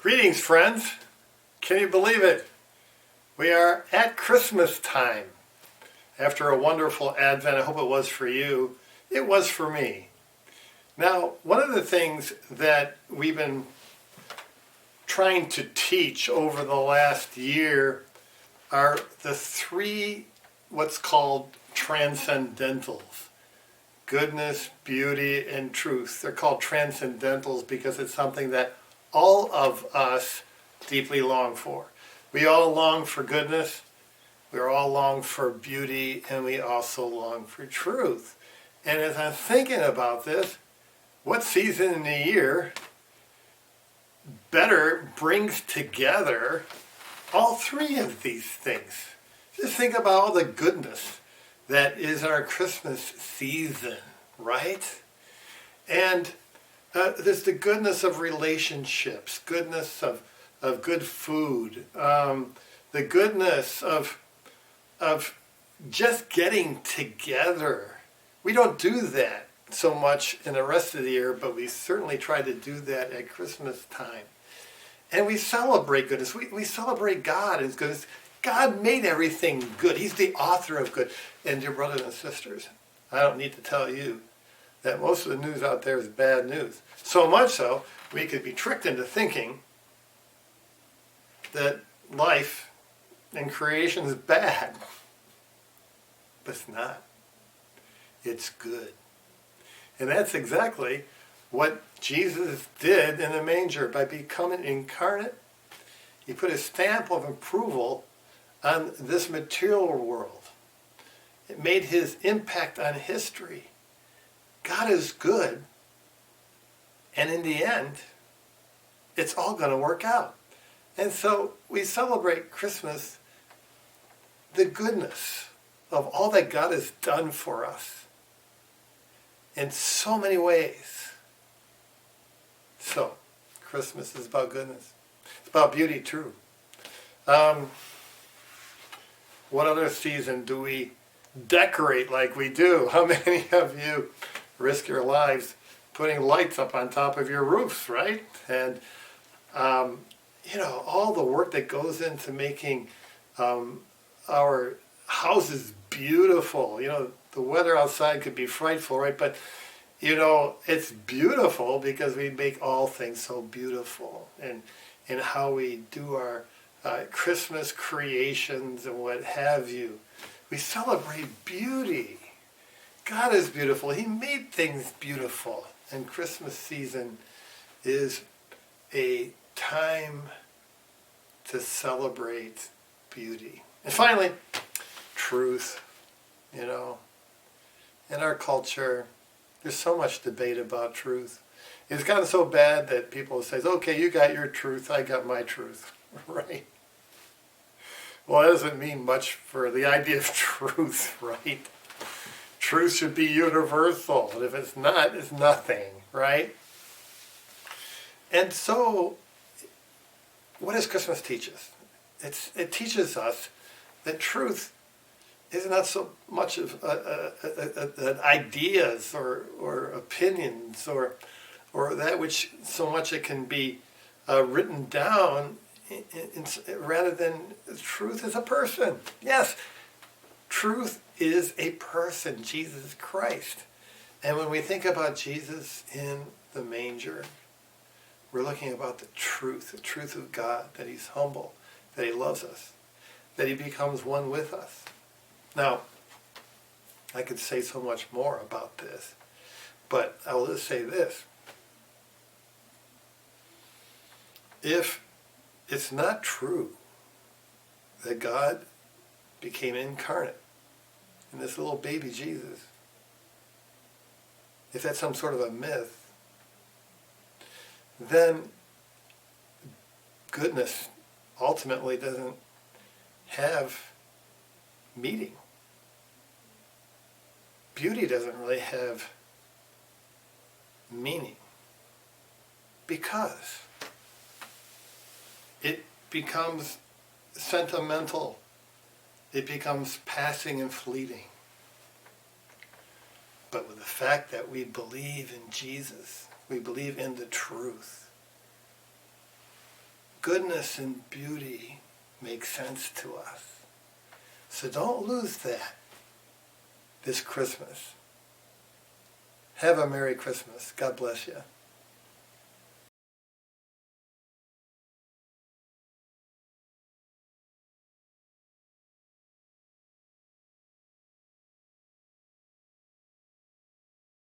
Greetings, friends. Can you believe it? We are at Christmas time. After a wonderful Advent, I hope it was for you. It was for me. Now, one of the things that we've been trying to teach over the last year are the three what's called transcendentals. Goodness, beauty, and truth. They're called transcendentals because it's something that all of us deeply long for. We all long for goodness, we all long for beauty, and we also long for truth. And as I'm thinking about this, what season in the year better brings together all three of these things? Just think about all the goodness that is our Christmas season, right? And there's the goodness of relationships, goodness of good food, the goodness of just getting together. We don't do that so much in the rest of the year, but we certainly try to do that at Christmas time. And we celebrate goodness. We celebrate God and goodness. God made everything good. He's the author of good. And dear brothers and sisters, I don't need to tell you that most of the news out there is bad news. So much so, we could be tricked into thinking that life and creation is bad. But it's not. It's good. And that's exactly what Jesus did in the manger by becoming incarnate. He put a stamp of approval on this material world. It made his impact on history. God is good, and in the end, it's all going to work out. And so we celebrate Christmas, the goodness of all that God has done for us in so many ways. So, Christmas is about goodness. It's about beauty, too. What other season do we decorate like we do? How many of you risk your lives putting lights up on top of your roofs, right? And, all the work that goes into making our houses beautiful. The weather outside could be frightful, right? But, it's beautiful because we make all things so beautiful. And how we do our Christmas creations and what have you. We celebrate beauty. God is beautiful. He made things beautiful. And Christmas season is a time to celebrate beauty. And finally, truth. In our culture, there's so much debate about truth. It's gotten so bad that people say, okay, you got your truth, I got my truth, right? Well, that doesn't mean much for the idea of truth, right? Truth should be universal, and if it's not, it's nothing, right? And so, what does Christmas teach us? It teaches us that truth is not so much of ideas or opinions or that which so much it can be written down, rather than truth is a person. Yes, truth is a person, Jesus Christ. And when we think about Jesus in the manger, we're looking about the truth of God, that he's humble, that he loves us, that he becomes one with us. Now, I could say so much more about this, but I will just say this. If it's not true that God became incarnate in this little baby Jesus, if that's some sort of a myth, then goodness ultimately doesn't have meaning. Beauty doesn't really have meaning because it becomes sentimental. It becomes passing and fleeting. But with the fact that we believe in Jesus, we believe in the truth, goodness and beauty make sense to us. So don't lose that this Christmas. Have a Merry Christmas. God bless you.